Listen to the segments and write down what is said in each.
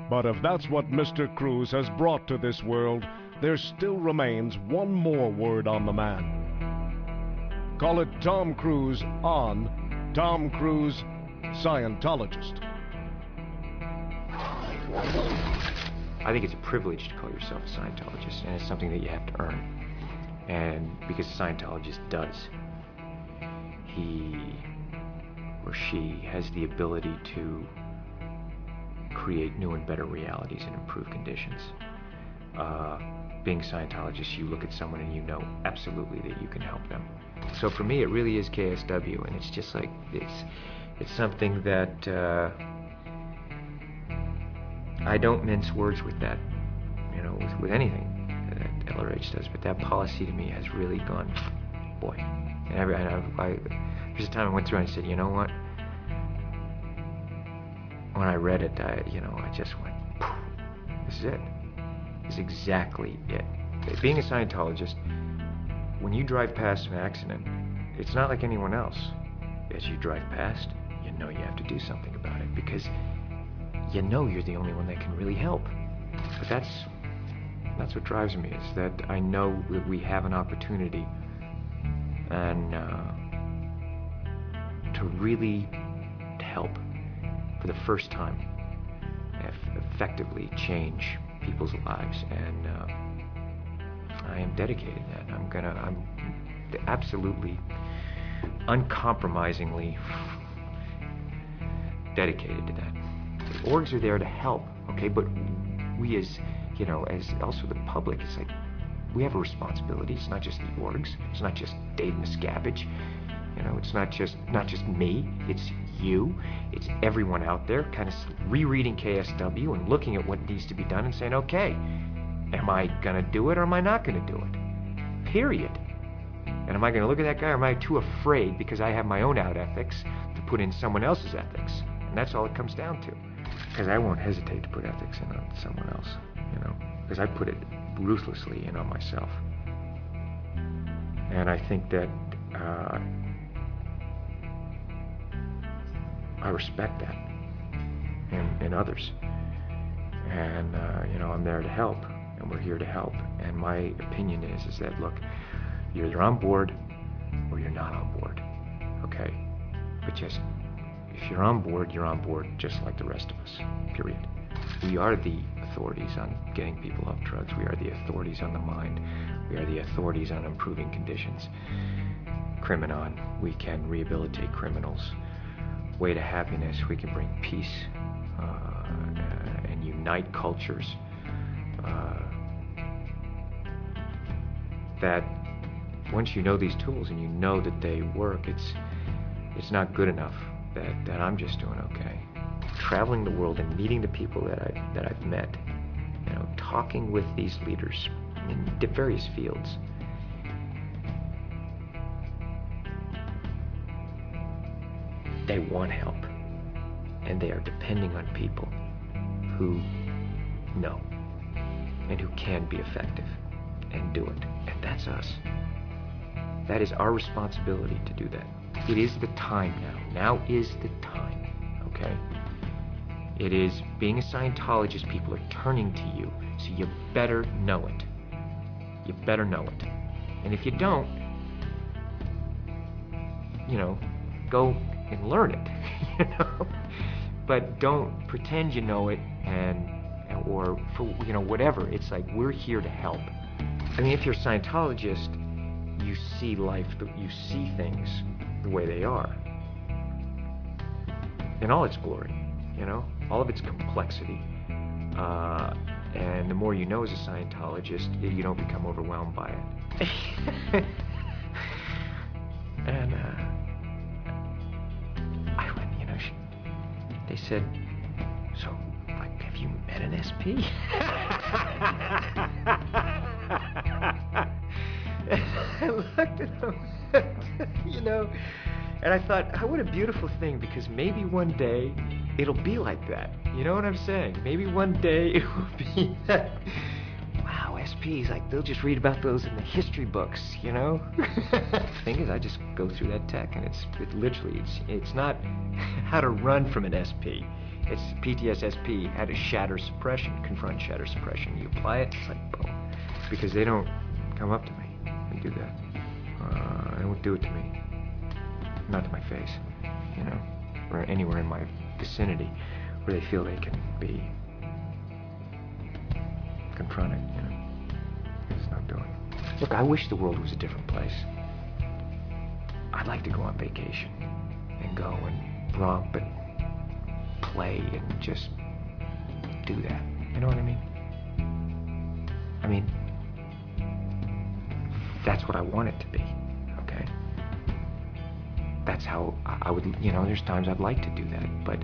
But if that's what Mr. Cruz has brought to this world, there still remains one more word on the man. Call it Tom Cruise on Tom Cruise, Scientologist. I think it's a privilege to call yourself a Scientologist, and it's something that you have to earn. And because a Scientologist does, he or she has the ability to create new and better realities and improve conditions. Being a Scientologist, you look at someone and you know absolutely that you can help them. So for me, it really is KSW, and it's just like, it's something that I don't mince words with that, you know, with anything that LRH does, but that policy to me has really gone, boy. And there's a time I went through and I said, you know what? When I read it, I just went, this is it. This is exactly it. Being a Scientologist, when you drive past an accident, it's not like anyone else. As you drive past, you know you have to do something about it, because you know you're the only one that can really help. But that's what drives me, is that I know that we have an opportunity and to really help for the first time, effectively change people's lives, and I am dedicated to that. I'm absolutely, uncompromisingly dedicated to that. The orgs are there to help, okay, but we as also the public, it's like, we have a responsibility. It's not just the orgs, it's not just Dave Miscavige, it's not just me, it's you, it's everyone out there kind of rereading KSW and looking at what needs to be done and saying, okay, am I gonna do it or am I not gonna do it? Period. And am I gonna look at that guy, or am I too afraid because I have my own out ethics to put in someone else's ethics? And that's all it comes down to. Because I won't hesitate to put ethics in on someone else, because I put it ruthlessly in on myself. And I think that I respect that in others. And, I'm there to help, and we're here to help. And my opinion is that, look, you're either on board or you're not on board, okay? But just, if you're on board just like the rest of us, period. We are the authorities on getting people off drugs. We are the authorities on the mind. We are the authorities on improving conditions. Criminon, we can rehabilitate criminals. Way to Happiness, we can bring peace and unite cultures. That once you know these tools and you know that they work, it's not good enough that I'm just doing okay. Traveling the world and meeting the people that I've met, talking with these leaders in various fields. They want help, and they are depending on people who know and who can be effective and do it. And that's us. That is our responsibility to do that. It is the time now. Now is the time, okay? It is, being a Scientologist, people are turning to you, so you better know it. You better know it. And if you don't, go and learn it, But don't pretend you know it or for, whatever. It's like, we're here to help. I mean, if you're a Scientologist, you see life, you see things the way they are. In all its glory, all of its complexity. And the more you know as a Scientologist, you don't become overwhelmed by it. And I went, they said, so, like, have you met an SP? I looked at them, and I thought, what a beautiful thing, because maybe one day it'll be like that. You know what I'm saying? Maybe one day it will be that. Wow, SPs, like, they'll just read about those in the history books, The thing is, I just go through that tech, and it's literally, it's not how to run from an SP. It's PTSSP, how to shatter suppression, confront shatter suppression. You apply it, it's like boom. Because they don't come up to me and do that. They won't do it to me. Not to my face, you know, or anywhere in my vicinity where they feel they can be confronted, you know. It's not doing it. Look, I wish the world was a different place. I'd like to go on vacation and go and romp and play and just do that. You know what I mean? I mean, that's what I want it to be, okay? That's how I would, you know, there's times I'd like to do that, but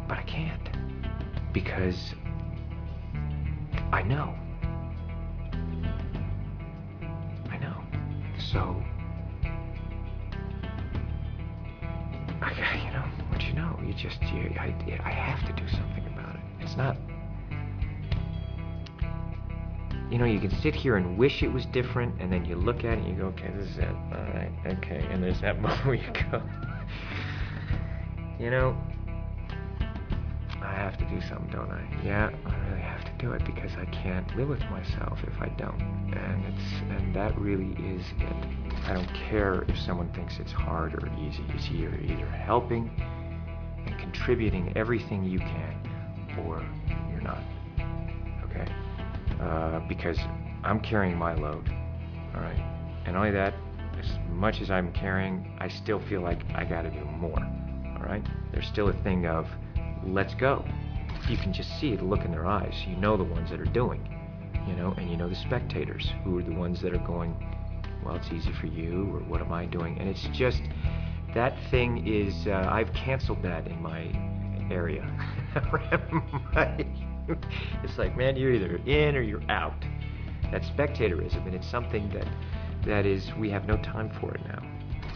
I can't, because I know. So, you know, what you know, I have to do something about it. It's not, you know, you can sit here and wish it was different, and then you look at it and you go, okay, this is it, all right, okay, and there's that moment where you go, you know, I have to do something, don't I? Yeah, I really have to do it, because I can't live with myself if I don't, and that really is it. I don't care if someone thinks it's hard or easy. You're either helping and contributing everything you can, or you're not, okay? Because I'm carrying my load, all right? And only that, as much as I'm carrying, I still feel like I gotta do more, all right? There's still a thing of, let's go. You can just see it, look in their eyes. You know the ones that are doing, you know, and you know the spectators, who are the ones that are going, well, it's easy for you, or what am I doing? And it's just, that thing is, I've canceled that in my area. It's like, man, you're either in or you're out. That's spectatorism, and it's something that is, we have no time for it now.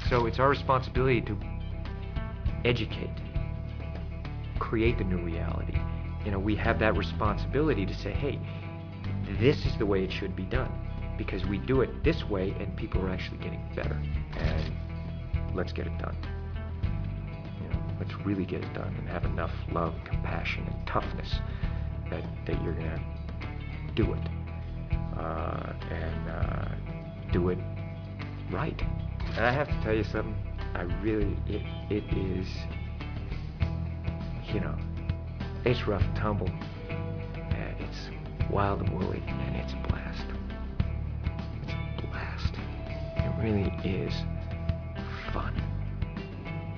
So it's our responsibility to educate, create the new reality. You know, we have that responsibility to say, hey, this is the way it should be done, because we do it this way and people are actually getting better, and let's get it done. You know, let's really get it done and have enough love, compassion, and toughness that you're gonna do it, and do it right. And I have to tell you something, I really, it is, you know, it's rough and tumble, and it's wild and woolly, and it's a blast. It's a blast. It really is fun,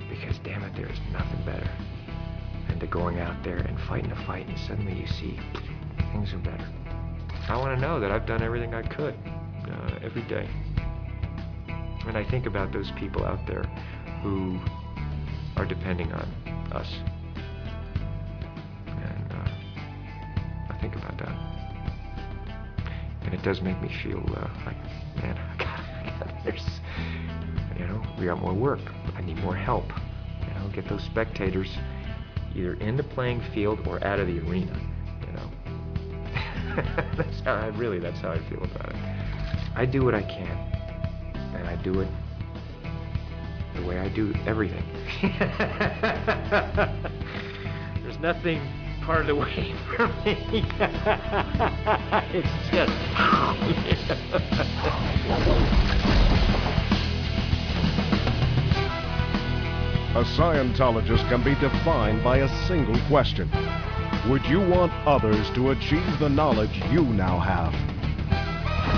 because damn it, there's nothing better than to going out there and fighting a fight, and suddenly you see things are better. I want to know that I've done everything I could every day. And I think about those people out there who are depending on us. And I think about that. And it does make me feel like, man, there's, you know, we got more work. I need more help. You know, get those spectators either in the playing field or out of the arena, you know. That's how I feel about it. I do what I can, and I do it the way I do everything. There's nothing part of the way for me. It's just... A Scientologist can be defined by a single question. Would you want others to achieve the knowledge you now have?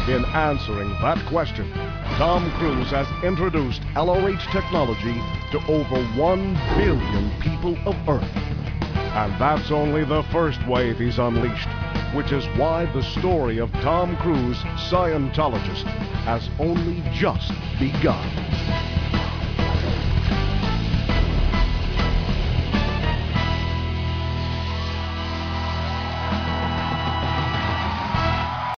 In answering that question, Tom Cruise has introduced LRH technology to over 1 billion people of Earth. And that's only the first wave he's unleashed, which is why the story of Tom Cruise, Scientologist, has only just begun.